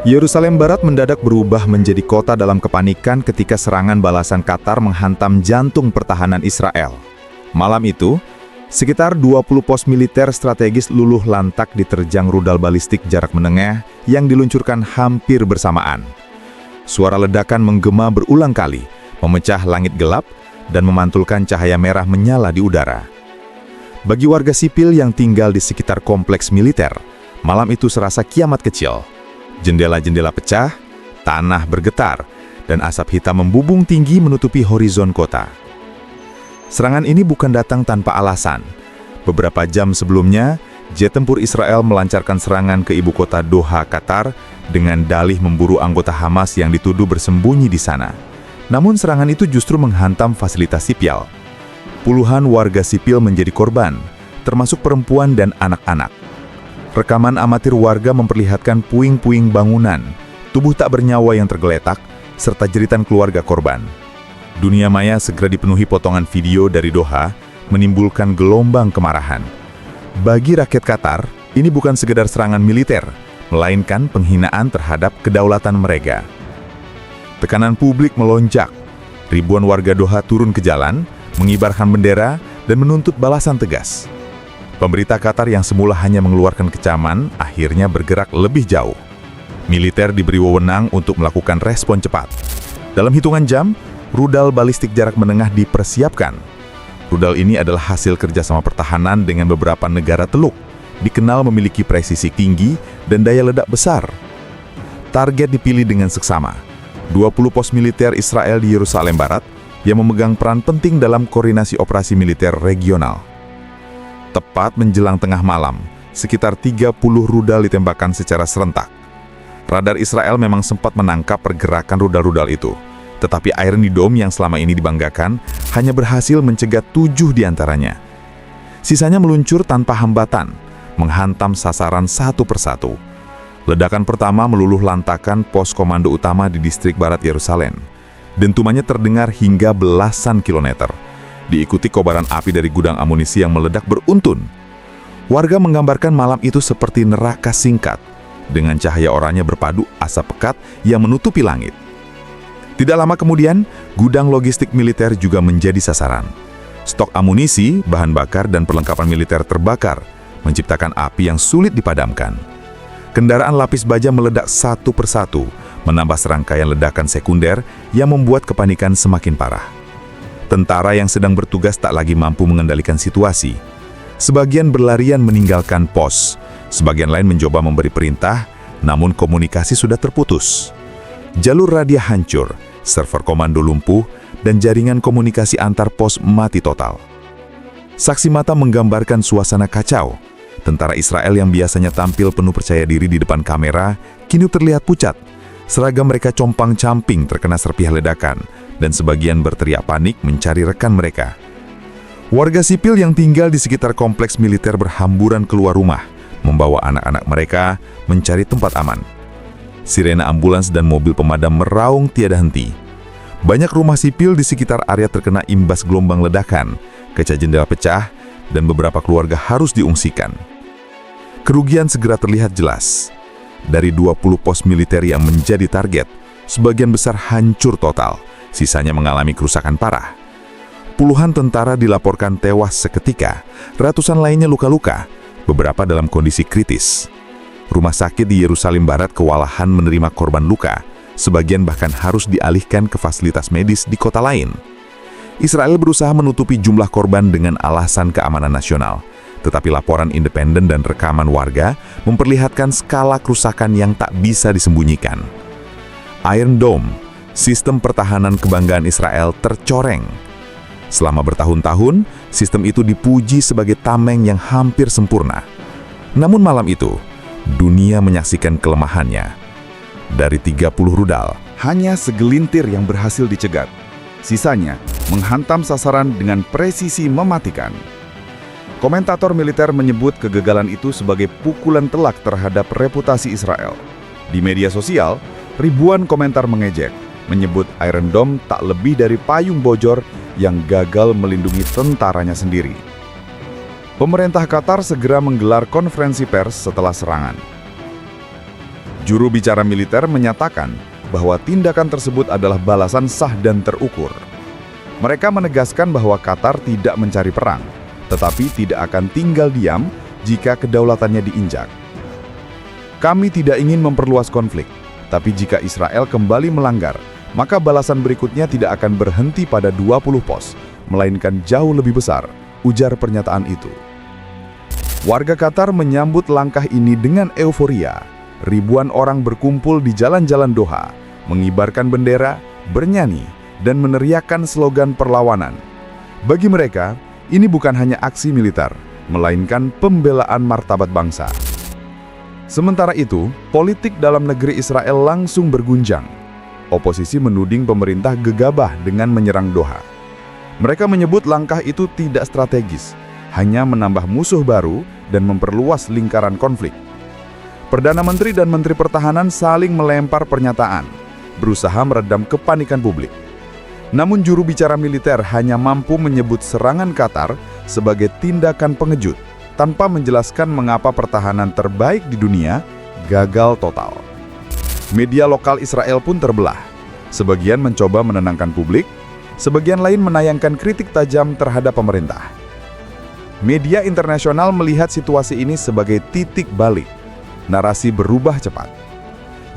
Yerusalem Barat mendadak berubah menjadi kota dalam kepanikan ketika serangan balasan Qatar menghantam jantung pertahanan Israel. Malam itu, sekitar 20 pos militer strategis luluh lantak diterjang rudal balistik jarak menengah yang diluncurkan hampir bersamaan. Suara ledakan menggema berulang kali, memecah langit gelap dan memantulkan cahaya merah menyala di udara. Bagi warga sipil yang tinggal di sekitar kompleks militer, malam itu serasa kiamat kecil. Jendela-jendela pecah, tanah bergetar, dan asap hitam membubung tinggi menutupi horizon kota. Serangan ini bukan datang tanpa alasan. Beberapa jam sebelumnya, jet tempur Israel melancarkan serangan ke ibu kota Doha, Qatar, dengan dalih memburu anggota Hamas yang dituduh bersembunyi di sana. Namun serangan itu justru menghantam fasilitas sipil. Puluhan warga sipil menjadi korban, termasuk perempuan dan anak-anak. Rekaman amatir warga memperlihatkan puing-puing bangunan, tubuh tak bernyawa yang tergeletak, serta jeritan keluarga korban. Dunia maya segera dipenuhi potongan video dari Doha, menimbulkan gelombang kemarahan. Bagi rakyat Qatar, ini bukan sekedar serangan militer, melainkan penghinaan terhadap kedaulatan mereka. Tekanan publik melonjak. Ribuan warga Doha turun ke jalan, mengibarkan bendera, dan menuntut balasan tegas. Pemerintah Qatar yang semula hanya mengeluarkan kecaman, akhirnya bergerak lebih jauh. Militer diberi wewenang untuk melakukan respon cepat. Dalam hitungan jam, rudal balistik jarak menengah dipersiapkan. Rudal ini adalah hasil kerjasama pertahanan dengan beberapa negara Teluk, dikenal memiliki presisi tinggi dan daya ledak besar. Target dipilih dengan seksama, 20 pos militer Israel di Yerusalem Barat yang memegang peran penting dalam koordinasi operasi militer regional. Tepat menjelang tengah malam, sekitar 30 rudal ditembakkan secara serentak. Radar Israel memang sempat menangkap pergerakan rudal-rudal itu, tetapi Iron Dome yang selama ini dibanggakan hanya berhasil mencegat 7 diantaranya. Sisanya meluncur tanpa hambatan, menghantam sasaran satu persatu. Ledakan pertama meluluh lantakan pos komando utama di distrik barat Yerusalem. Dentumannya terdengar hingga belasan kilometer. Diikuti kobaran api dari gudang amunisi yang meledak beruntun. Warga menggambarkan malam itu seperti neraka singkat, dengan cahaya oranye berpadu asap pekat yang menutupi langit. Tidak lama kemudian, gudang logistik militer juga menjadi sasaran. Stok amunisi, bahan bakar, dan perlengkapan militer terbakar, menciptakan api yang sulit dipadamkan. Kendaraan lapis baja meledak satu persatu, menambah serangkaian ledakan sekunder yang membuat kepanikan semakin parah. Tentara yang sedang bertugas tak lagi mampu mengendalikan situasi. Sebagian berlarian meninggalkan pos, sebagian lain mencoba memberi perintah, namun komunikasi sudah terputus. Jalur radio hancur, server komando lumpuh, dan jaringan komunikasi antar pos mati total. Saksi mata menggambarkan suasana kacau. Tentara Israel yang biasanya tampil penuh percaya diri di depan kamera, kini terlihat pucat. Seragam mereka compang-camping terkena serpihan ledakan, dan sebagian berteriak panik mencari rekan mereka. Warga sipil yang tinggal di sekitar kompleks militer berhamburan keluar rumah, membawa anak-anak mereka mencari tempat aman. Sirena ambulans dan mobil pemadam meraung tiada henti. Banyak rumah sipil di sekitar area terkena imbas gelombang ledakan, kaca jendela pecah, dan beberapa keluarga harus diungsikan. Kerugian segera terlihat jelas. Dari 20 pos militer yang menjadi target, sebagian besar hancur total, sisanya mengalami kerusakan parah. Puluhan tentara dilaporkan tewas seketika, ratusan lainnya luka-luka, beberapa dalam kondisi kritis. Rumah sakit di Yerusalem Barat kewalahan menerima korban luka, sebagian bahkan harus dialihkan ke fasilitas medis di kota lain. Israel berusaha menutupi jumlah korban dengan alasan keamanan nasional, tetapi laporan independen dan rekaman warga memperlihatkan skala kerusakan yang tak bisa disembunyikan. Iron Dome, sistem pertahanan kebanggaan Israel, tercoreng. Selama bertahun-tahun, sistem itu dipuji sebagai tameng yang hampir sempurna. Namun malam itu, dunia menyaksikan kelemahannya. Dari 30 rudal, hanya segelintir yang berhasil dicegat. Sisanya menghantam sasaran dengan presisi mematikan. Komentator militer menyebut kegagalan itu sebagai pukulan telak terhadap reputasi Israel. Di media sosial, ribuan komentar mengejek, menyebut Iron Dome tak lebih dari payung bojor yang gagal melindungi tentaranya sendiri. Pemerintah Qatar segera menggelar konferensi pers setelah serangan. Juru bicara militer menyatakan bahwa tindakan tersebut adalah balasan sah dan terukur. Mereka menegaskan bahwa Qatar tidak mencari perang, tetapi tidak akan tinggal diam jika kedaulatannya diinjak. Kami tidak ingin memperluas konflik, tapi jika Israel kembali melanggar, maka balasan berikutnya tidak akan berhenti pada 20 pos, melainkan jauh lebih besar, ujar pernyataan itu. Warga Qatar menyambut langkah ini dengan euforia. Ribuan orang berkumpul di jalan-jalan Doha, mengibarkan bendera, bernyanyi, dan meneriakkan slogan perlawanan. Bagi mereka, ini bukan hanya aksi militer, melainkan pembelaan martabat bangsa. Sementara itu, politik dalam negeri Israel langsung berguncang. Oposisi menuding pemerintah gegabah dengan menyerang Doha. Mereka menyebut langkah itu tidak strategis, hanya menambah musuh baru dan memperluas lingkaran konflik. Perdana Menteri dan Menteri Pertahanan saling melempar pernyataan, berusaha meredam kepanikan publik. Namun juru bicara militer hanya mampu menyebut serangan Qatar sebagai tindakan pengejut, tanpa menjelaskan mengapa pertahanan terbaik di dunia gagal total. Media lokal Israel pun terbelah. Sebagian mencoba menenangkan publik, sebagian lain menayangkan kritik tajam terhadap pemerintah. Media internasional melihat situasi ini sebagai titik balik. Narasi berubah cepat.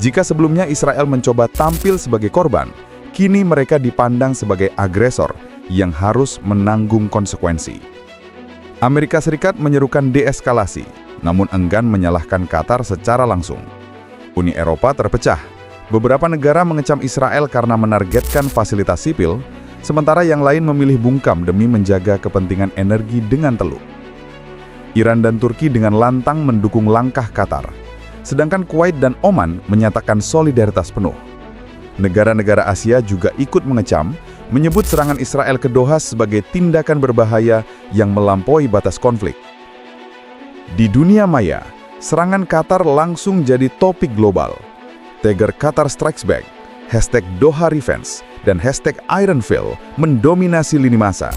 Jika sebelumnya Israel mencoba tampil sebagai korban, kini mereka dipandang sebagai agresor yang harus menanggung konsekuensi. Amerika Serikat menyerukan deeskalasi, namun enggan menyalahkan Qatar secara langsung. Uni Eropa terpecah. Beberapa negara mengecam Israel karena menargetkan fasilitas sipil, sementara yang lain memilih bungkam demi menjaga kepentingan energi dengan teluk. Iran dan Turki dengan lantang mendukung langkah Qatar, sedangkan Kuwait dan Oman menyatakan solidaritas penuh. Negara-negara Asia juga ikut mengecam, menyebut serangan Israel ke Doha sebagai tindakan berbahaya yang melampaui batas konflik. Di dunia maya, serangan Qatar langsung jadi topik global. Tagar Qatar Strikes Back, hashtag Doha Revenge, dan hashtag Ironfield mendominasi lini masa.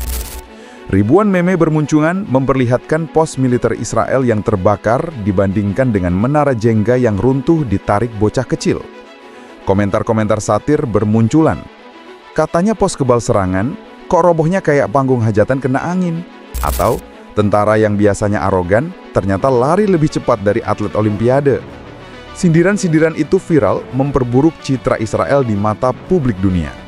Ribuan meme bermunculan memperlihatkan pos militer Israel yang terbakar dibandingkan dengan menara Jenga yang runtuh ditarik bocah kecil. Komentar-komentar satir bermunculan. Katanya pos kebal serangan, kok robohnya kayak panggung hajatan kena angin? Atau tentara yang biasanya arogan, ternyata lari lebih cepat dari atlet Olimpiade. Sindiran-sindiran itu viral memperburuk citra Israel di mata publik dunia.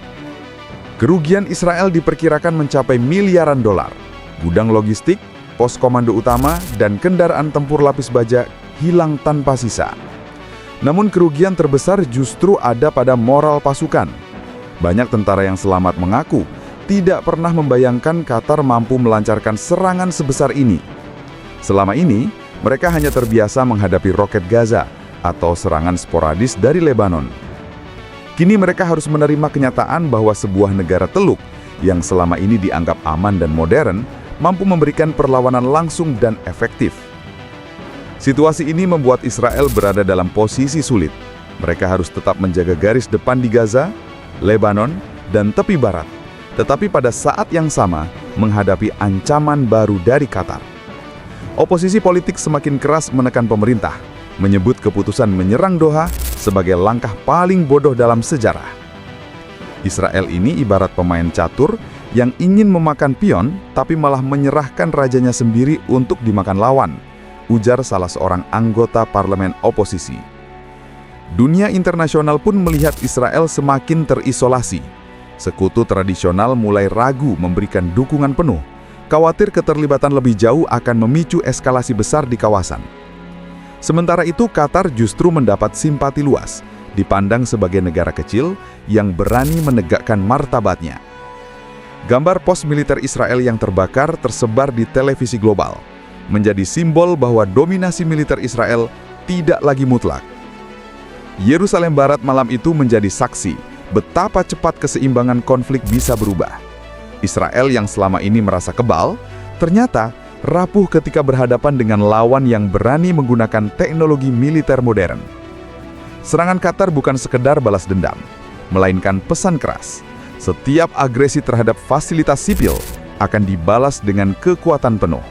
Kerugian Israel diperkirakan mencapai miliaran dolar. Gudang logistik, pos komando utama, dan kendaraan tempur lapis baja hilang tanpa sisa. Namun kerugian terbesar justru ada pada moral pasukan. Banyak tentara yang selamat mengaku tidak pernah membayangkan Qatar mampu melancarkan serangan sebesar ini. Selama ini, mereka hanya terbiasa menghadapi roket Gaza atau serangan sporadis dari Lebanon. Kini mereka harus menerima kenyataan bahwa sebuah negara teluk yang selama ini dianggap aman dan modern mampu memberikan perlawanan langsung dan efektif. Situasi ini membuat Israel berada dalam posisi sulit. Mereka harus tetap menjaga garis depan di Gaza, Lebanon, dan tepi barat, tetapi pada saat yang sama menghadapi ancaman baru dari Qatar. Oposisi politik semakin keras menekan pemerintah, menyebut keputusan menyerang Doha sebagai langkah paling bodoh dalam sejarah. Israel ini ibarat pemain catur yang ingin memakan pion tapi malah menyerahkan rajanya sendiri untuk dimakan lawan, ujar salah seorang anggota parlemen oposisi. Dunia internasional pun melihat Israel semakin terisolasi. Sekutu tradisional mulai ragu memberikan dukungan penuh, khawatir keterlibatan lebih jauh akan memicu eskalasi besar di kawasan. Sementara itu, Qatar justru mendapat simpati luas, dipandang sebagai negara kecil yang berani menegakkan martabatnya. Gambar pos militer Israel yang terbakar tersebar di televisi global, menjadi simbol bahwa dominasi militer Israel tidak lagi mutlak. Yerusalem Barat malam itu menjadi saksi betapa cepat keseimbangan konflik bisa berubah. Israel yang selama ini merasa kebal, ternyata rapuh ketika berhadapan dengan lawan yang berani menggunakan teknologi militer modern. Serangan Qatar bukan sekedar balas dendam, melainkan pesan keras. Setiap agresi terhadap fasilitas sipil akan dibalas dengan kekuatan penuh.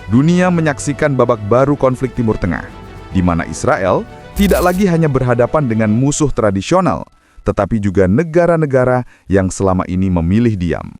Dunia menyaksikan babak baru konflik Timur Tengah, di mana Israel tidak lagi hanya berhadapan dengan musuh tradisional, tetapi juga negara-negara yang selama ini memilih diam.